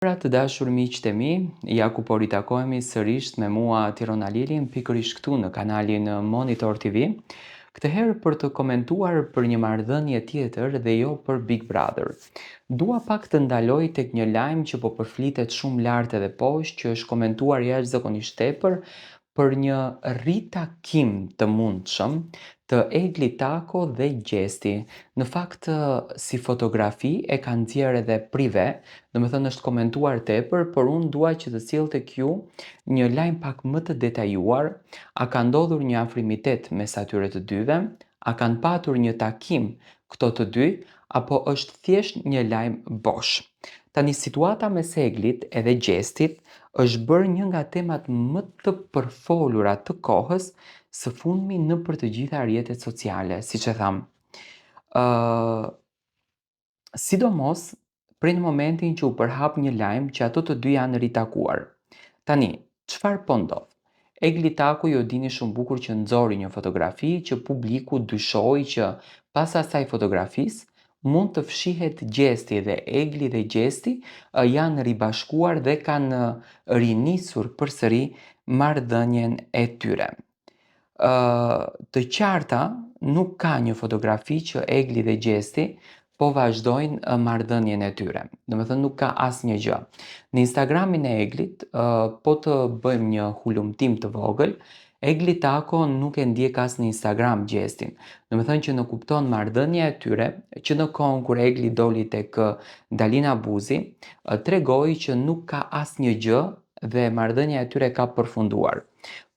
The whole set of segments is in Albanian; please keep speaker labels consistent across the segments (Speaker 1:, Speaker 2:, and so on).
Speaker 1: Pra të dashur miqtë e mi, ja ku po ritakohemi sërish me mua Tirona Lilin, pikërisht këtu në kanalin Monitor TV, këtë herë për të komentuar për një marrëdhënie tjetër dhe jo për Big Brother. Dua pak të ndaloj tek një lajm që po përflitet shumë lart edhe poshtë, që është komentuar jashtëzakonisht tepër për një ritakim të mundshëm të Egli Tako dhe Gjesti. Në fakt, si fotografi e ka nxjerrë edhe prive, domethënë është komentuar tepër, por unë dua që të sjell tek ju një lajm pak më të detajuar. A ka ndodhur një afrimitet mes atyre të dyve? A kanë patur një takim këto të dy? Apo është thjesht një lajm bosh? Tani, situata mes Eglit edhe Gjestit është bërë një nga temat më të përfolura të kohës së fundmi nëpër të gjitha rrjetet sociale, siç e tham. Sidomos prej në momentin që u përhap një lajm që ato të dy janë ritakuar. Tani, çfarë po ndodh? Egli Taku, ju dini shumë bukur që nxori një fotografi që publiku dyshoi që pas asaj fotografisë mund të fshihet Gjesti, dhe Egli dhe Gjesti janë ribashkuar dhe kanë rinisur përsëri marrëdhënien e tyre. Të qarta, nuk ka një fotografi që Egli dhe Gjesti po vazhdojnë marrëdhënien e tyre. Domethënë nuk ka asnjë gjë. Në Instagramin e Eglit, po të bëjmë një hulumtim të vogël, Egli Tako nuk e ndjek as në Instagram Gjestin. Domethënë që në kupton marrëdhënia e tyre, që në kohën kur Egli doli tek Dalina Buzi, tregoi që nuk ka asnjë gjë dhe marrëdhënia e tyre ka përfunduar.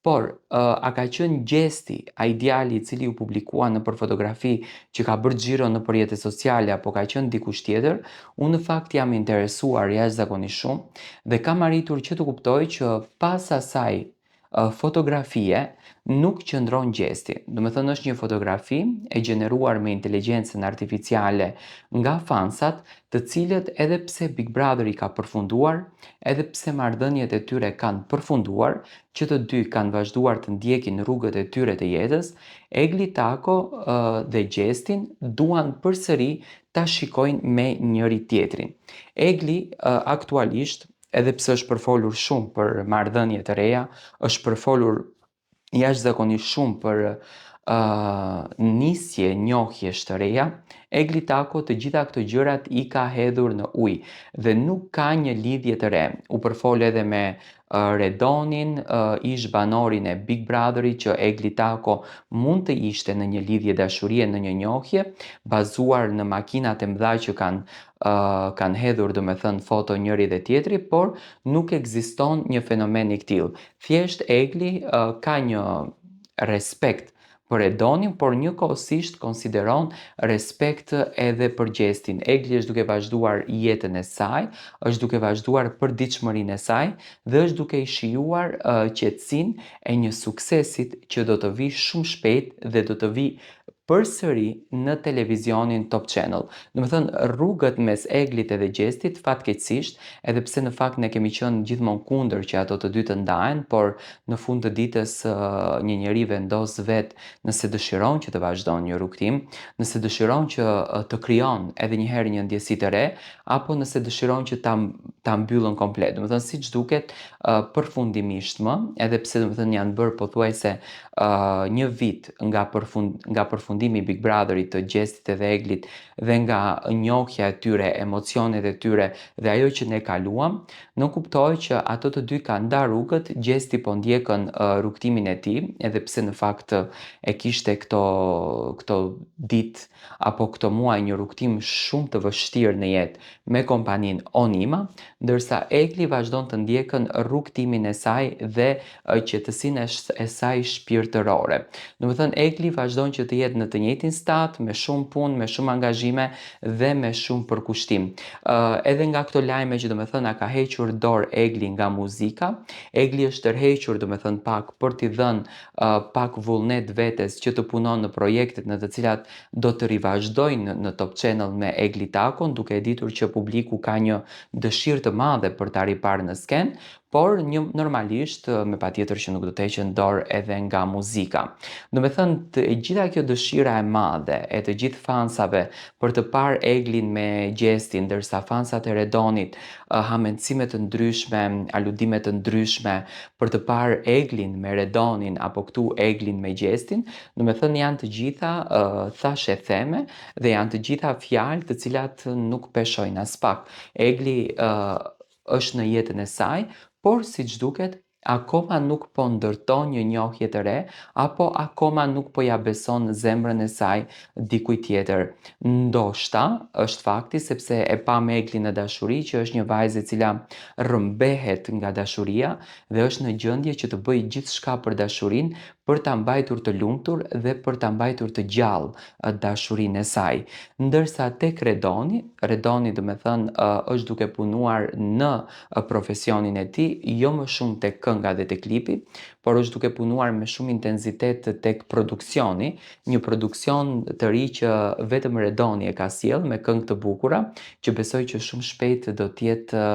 Speaker 1: Por, a ka qenë Gjesti ai djali i cili u publikua nëpër fotografi që ka bërë xhiro nëpër rrjetet sociale, apo ka qenë dikush tjetër? Unë në fakt jam interesuar jashtëzakonisht shumë dhe kam arritur që të kuptoj që pas asaj fotografie nuk qëndron Gjesti. Domethënë është një fotografi e gjeneruar me inteligjencën artificiale nga fansat, të cilët edhe pse Big Brother i ka përfunduar, edhe pse marrëdhëniet e tyre kanë përfunduar, që të dy kanë vazhduar të ndjekin rrugët e tyre të jetës, Egli Tako dhe Gjestin duan përsëri ta shikojnë me njëri tjetrin. Egli aktualisht, edhe pse është përfolur shumë për marrëdhënie të reja, është përfolur jashtëzakonisht shumë për nisje njohjesh të reja, Egli Tako të gjitha këto gjërat i ka hedhur në ujë dhe nuk ka një lidhje të re. U përfol edhe me Redonin, ish banorin e Big Brotherit, që Egli Tako mund të ishte në një lidhje dashurie, në një njohje bazuar në makinat e mëdha që kanë hedhur domethënë foto njëri dhe tjetri, por nuk ekziston një fenomen i tillë. Thjesht Egli ka një respekt për Redonin, por njëkohësisht konsideron respekt edhe për Gjestin. Egli është duke vazhduar jetën e saj, është duke vazhduar përditshmërinë e saj dhe është duke i shijuar qetësinë e një suksesit që do të vijë shumë shpejt dhe do të vijë përsëri në televizionin Top Channel. Domethënë rrugët mes Eglit edhe Gjestit, fatkeqësisht, edhe pse në fakt ne kemi qenë gjithmonë kundër që ato të dy të ndahen, por në fund të ditës një njeri vendos vetë nëse dëshiron që të vazhdon një rrugtim, nëse dëshiron që të krijon edhe një herë një ndjesi të re, apo nëse dëshiron që ta mbyllën komplet. Domethënë siç duket përfundimisht më, edhe pse domethënë janë bërë pothuajse një vit nga përfundimi i Big Brotherit, të Gjestit edhe Eglit, dhe nga njohja e tyre, emocionet e tyre dhe ajo që ne kaluam, nuk kuptoj që ato të dy kanë ndarë rrugët. Gjesti po ndjekën rrugtimin e tij, edhe pse në fakt e kishte këto ditë apo këto muaj një rrugtim shumë të vështirë në jetë me kompaninë Onima, ndërsa Egli vazhdon të ndjekën rrugtimin e saj dhe qetësinë e saj shpirtërore. Domethënë Egli vazhdon që të jetë në të njëjtin stat, me shumë punë, me shumë angazhime dhe me shumë përkushtim. Edhe nga këto lajme që domethënë a ka hequr dorë Egli nga muzika, Egli është tërhequr domethënë pak për t'i dhënë pak vullnet vetes që të punon në projektet në të cilat do të rivazhdojnë në Top Channel me Egli Takon, duke e ditur që publiku ka një dëshirë të madhe për ta riparë në skenë, por normalisht me patjetër që nuk do të heqen dorë edhe nga muzika. Do me thënë, gjitha kjo dëshira e madhe e të gjithë fansave për të parë Eglin me Gjestin, ndërsa fansat e Redonit hamendësime të ndryshme, aludime të ndryshme për të parë Eglin me Redonin apo këtu Eglin me Gjestin, do me thënë janë të gjitha thash e theme dhe janë të gjitha fjalë të cilat nuk peshojnë as pak. Egli është në jetën e saj, por siç duket akoma nuk po ndërton një njohje të re, apo akoma nuk po ja beson zemrën e saj dikujt tjetër. Ndoshta është fakti sepse e pa Eglin në dashuri që është një vajzë e cila rrëmbehet nga dashuria dhe është në gjendje që të bëjë gjithçka për dashurinë, për ta mbajtur të lumtur dhe për ta mbajtur të gjallë dashurinë e saj. Ndërsa tek Redoni do me thënë është duke punuar në profesionin e tij, jo më shumë tek kënga dhe tek klipi, por është duke punuar me shumë intensitet tek produksioni, një produksion të ri që vetëm Redoni e ka sjell me këngë të bukura, që besoj që shumë shpejt do të jetë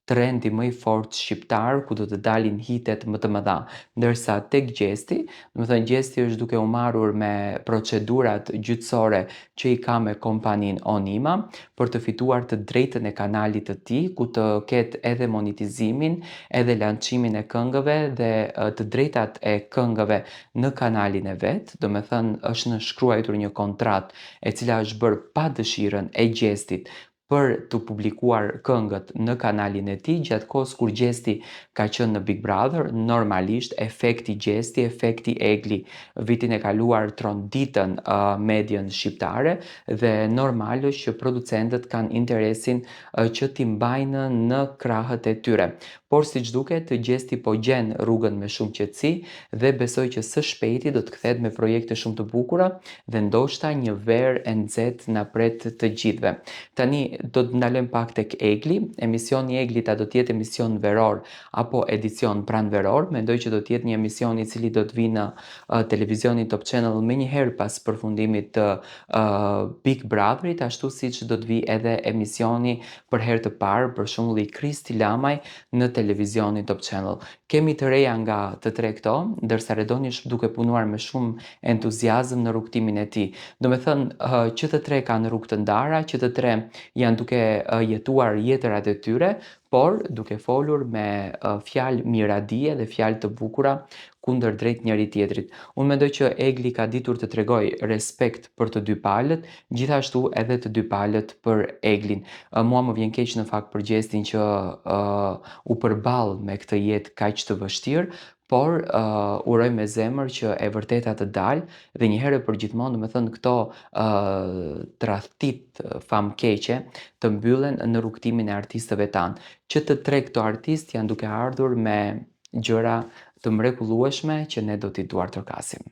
Speaker 1: trendi më i fortë shqiptar ku do të dalin hitet më të mëdha. Ndërsa tek Gjesti, do të thënë Gjesti është duke u marrur me procedurat gjyqësore që i ka me kompanin Onima për të fituar të drejtën e kanalit të tij, ku të ketë edhe monetizimin, edhe lançimin e këngëve dhe të drejtat e këngëve në kanalin e vet. Do me thënë është nënshkruar një kontratë e cila është bërë pa dëshirën e Gjestit për të publikuar këngët në kanalin e tij, gjatë kohës kur Gjesti ka qenë në Big Brother. Normalisht efekti Gjesti, efekti Egli vitin e kaluar tronditën median shqiptare dhe normal është që producentët kanë interesin që t'i mbajnë në krahët e tyre. Por siç duket, Gjesti po gjen rrugën me shumë qetësi dhe besoj që së shpejti do të kthehet me projekte shumë të bukura dhe ndoshta një verë e nxehtë na pret të gjithëve. Tani do të ndalojmë pak tek Egli. Emisioni i Eglit a do të jetë emision veror apo edicion pranveror? Mendoj që do të jetë një emision i cili do të vinë në televizionin Top Channel menjëherë pas përfundimit të Big Brotherit, ashtu siç do të vijë edhe emisioni për herë të parë, për shembull i Kristi Lamaj në televizionin Top Channel. Kemi të reja nga të tre këto, ndërsa Redoni është duke punuar me shumë entuziazëm në rrugtimin e tij. Do me thënë që të tre kanë rrugë të ndara, që të tre janë duke jetuar jetërat e tyre, por duke folur me fjalë miradije dhe fjalë të bukura kundër drejt njëri tjetrit. Unë mendoj që Egli ka ditur të tregoj respekt për të dy palët, gjithashtu edhe të dy palët për Eglin. Mua më vjen keq në fakt për Gjestin që u përball me këtë jetë kaq të vështirë, por uroj me zemër që e vërteta të dalë dhe një herë për gjithmonë, do me thënë këto tradhtit famkeqe të mbyllen në rrugtimin e artistëve tanë. Që të tre këto artistë janë duke ardhur me gjëra të mrekullueshme që ne do t'i duartërkasim.